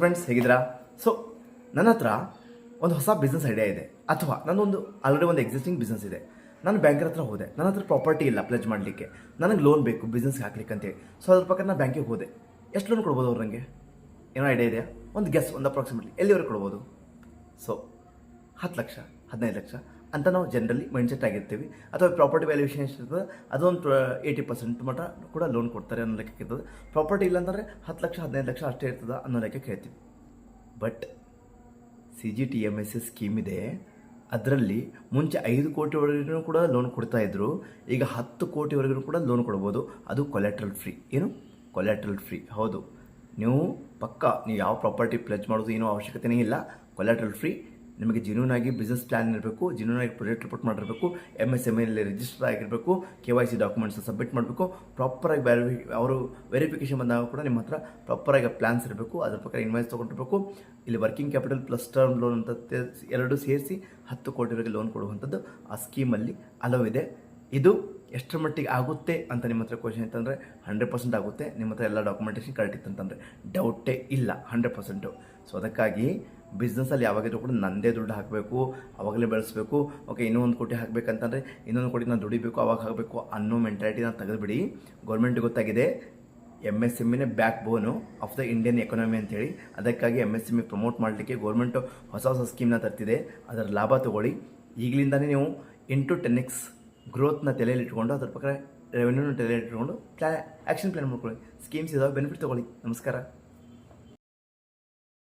Friends ಹೇಗಿದ್ದೀರಾ? So ನನ್ನ ಹತ್ರ ಒಂದು ಹೊಸ ಬಿಸ್ನೆಸ್ ಐಡಿಯಾ ಇದೆ, ಅಥವಾ ನನ್ನೊಂದು ಆಲ್ರೆಡಿ ಒಂದು ಎಕ್ಸಿಸ್ಟಿಂಗ್ ಬಿಸ್ನೆಸ್ ಇದೆ. ನಾನು ಬ್ಯಾಂಕರ್ ಹತ್ರ ಹೋದೆ, ನನ್ನ ಹತ್ರ ಪ್ರಾಪರ್ಟಿ ಇಲ್ಲ ಪ್ಲೆಜ್ ಮಾಡಲಿಕ್ಕೆ, ನನಗೆ ಲೋನ್ ಬೇಕು ಬಿಸ್ನೆಸ್ಗೆ ಹಾಕ್ಲಿಕ್ಕೆ ಅಂತೇಳಿ. ಸೊ ಅದ್ರ ಪ್ರಕಾರ ನಾನು ಬ್ಯಾಂಕಿಗೆ ಹೋದೆ. ಎಷ್ಟು ಲೋನ್ ಕೊಡ್ಬೋದು ಅವ್ರು ನನಗೆ? ಏನೋ ಐಡಿಯಾ ಇದೆಯಾ? ಒಂದು ಗೆಸ್, ಒಂದು ಅಪ್ರಾಕ್ಸಿಮೇಟ್ಲಿ ಎಲ್ಲಿವರೆಗೆ ಕೊಡ್ಬೋದು? ಸೊ 10 ಲಕ್ಷ 15 ಲಕ್ಷ ಅಂತ ನಾವು ಜನರಲಿ ಮೈಂಡ್ಸೆಟ್ ಆಗಿರ್ತೀವಿ. ಅಥವಾ ಪ್ರಾಪರ್ಟಿ ವ್ಯಾಲ್ಯೂಯೇಷನ್ ಎಷ್ಟಿರ್ತದೆ ಅದೊಂದು 80% ಮಟ್ಟ ಕೂಡ ಲೋನ್ ಕೊಡ್ತಾರೆ ಅನ್ನೋ ಲೆಕ್ಕಕ್ಕೆ ಇರ್ತದೆ. ಪ್ರಾಪರ್ಟಿ ಇಲ್ಲ ಅಂತಂದರೆ 10 ಲಕ್ಷ 15 ಲಕ್ಷ ಅಷ್ಟೇ ಇರ್ತದೆ ಅನ್ನೋ ಲೆಕ್ಕಕ್ಕೆ ಹೇಳ್ತೀವಿ. ಬಟ್ CGTMSE ಸ್ಕೀಮ್ ಇದೆ, ಅದರಲ್ಲಿ ಮುಂಚೆ 5 ಕೋಟಿವರೆಗೂ ಕೂಡ ಲೋನ್ ಕೊಡ್ತಾಯಿದ್ರು. ಈಗ 10 ಕೋಟಿವರೆಗೂ ಕೂಡ ಲೋನ್ ಕೊಡ್ಬೋದು. ಅದು ಕೊಲೆಟ್ರಲ್ ಫ್ರೀ. ಏನು ಕೊಲೆಟ್ರಲ್ ಫ್ರೀ? ಹೌದು, ನೀವು ನೀವು ಯಾವ ಪ್ರಾಪರ್ಟಿ ಪ್ಲೆಜ್ ಮಾಡೋದು ಏನೋ ಅವಶ್ಯಕತೆಯೇ ಇಲ್ಲ. Collateral free. ನಿಮಗೆ ಜೆನ್ಯೂನ್ ಆಗಿ ಬಿಸ್ನೆಸ್ ಪ್ಲ್ಯಾನ್ ಇರಬೇಕು, ಜೆನ್ಯೂನ್ ಆಗಿ ಪ್ರಾಜೆಕ್ಟ್ ರಿಪೋರ್ಟ್ ಮಾಡಿರಬೇಕು, MSME ರಿಜಿಸ್ಟರ್ ಆಗಿರಬೇಕು, KYC ಡಾಕ್ಯುಮೆಂಟ್ಸ್ ಸಬ್ಮಿಟ್ ಮಾಡಬೇಕು, ಪ್ರಾಪರಾಗಿ ಅವರು ವೆರಿಫಿಕೇಷನ್ ಬಂದಾಗ ಕೂಡ ನಿಮ್ಮ ಹತ್ರ ಪ್ರಾಪರಾಗಿ ಪ್ಲ್ಯಾನ್ಸ್ ಇರಬೇಕು, ಅದ್ರ ಪ್ರಕಾರ ಇನ್ವಾಯ್ಸ್ ತೊಗೊಂಡಿರಬೇಕು. ಇಲ್ಲಿ working capital plus term loan ಅಂತ ಎರಡೂ ಸೇರಿಸಿ 10 ಕೋಟಿವರೆಗೆ ಲೋನ್ ಕೊಡುವಂಥದ್ದು ಆ ಸ್ಕೀಮಲ್ಲಿ ಅಲೋ ಇದೆ. ಇದು ಎಷ್ಟರ ಮಟ್ಟಿಗೆ ಆಗುತ್ತೆ ಅಂತ ನಿಮ್ಮ ಹತ್ರ ಕ್ವಶನ್ ಇತ್ತಂದರೆ 100% ಆಗುತ್ತೆ. ನಿಮ್ಮ ಹತ್ರ ಎಲ್ಲ ಡಾಕ್ಯುಮೆಂಟೇಷನ್ ಕರೆಕ್ಟ್ ಇತ್ತಂತಂದರೆ ಡೌಟೇ ಇಲ್ಲ, 100%. ಸೊ ಅದಕ್ಕಾಗಿ ಬಿಸ್ನೆಸ್ಸಲ್ಲಿ ಯಾವಾಗಿದ್ರೂ ಕೂಡ ನಂದೇ ದುಡ್ಡು ಹಾಕಬೇಕು, ಅವಾಗಲೇ ಬೆಳೆಸಬೇಕು. ಓಕೆ, ಇನ್ನೂ 1 ಕೋಟಿ ಹಾಕಬೇಕಂತಂದರೆ 1 ಕೋಟಿ ನಾನು ದುಡಿಬೇಕು, ಅವಾಗ ಹಾಕಬೇಕು ಅನ್ನೋ ಮೆಂಟಾಲಿಟಿನ ತೆಗೆದುಬಿಡಿ. ಗೌರ್ಮೆಂಟ್ಗೆ ಗೊತ್ತಾಗಿದೆ MSMEನೇ backbone of the Indian economy ಅಂತೇಳಿ. ಅದಕ್ಕಾಗಿ MSME ಪ್ರಮೋಟ್ ಮಾಡಲಿಕ್ಕೆ ಗೌರ್ಮೆಂಟು ಹೊಸ ಸ್ಕೀಮ್ನ ತರ್ತಿದೆ. ಅದರ ಲಾಭ ತೊಗೊಳ್ಳಿ. ಈಗಲಿಂದನೇ ನೀವು 10x ಗ್ರೋತ್ನ ತಲೆಯಲ್ಲಿ ಇಟ್ಕೊಂಡು, ಅದ್ರ ಪ್ರಕಾರ ರೆವೆನ್ಯೂನ ತಲೆಯಲ್ಲಿ ಇಟ್ಕೊಂಡು ಆ್ಯಕ್ಷನ್ ಪ್ಲ್ಯಾನ್ ಮಾಡ್ಕೊಳ್ಳಿ. ಸ್ಕೀಮ್ಸ್ ಇದಾವೆ, ಬೆನಿಫಿಟ್ ತೊಗೊಳ್ಳಿ. ನಮಸ್ಕಾರ.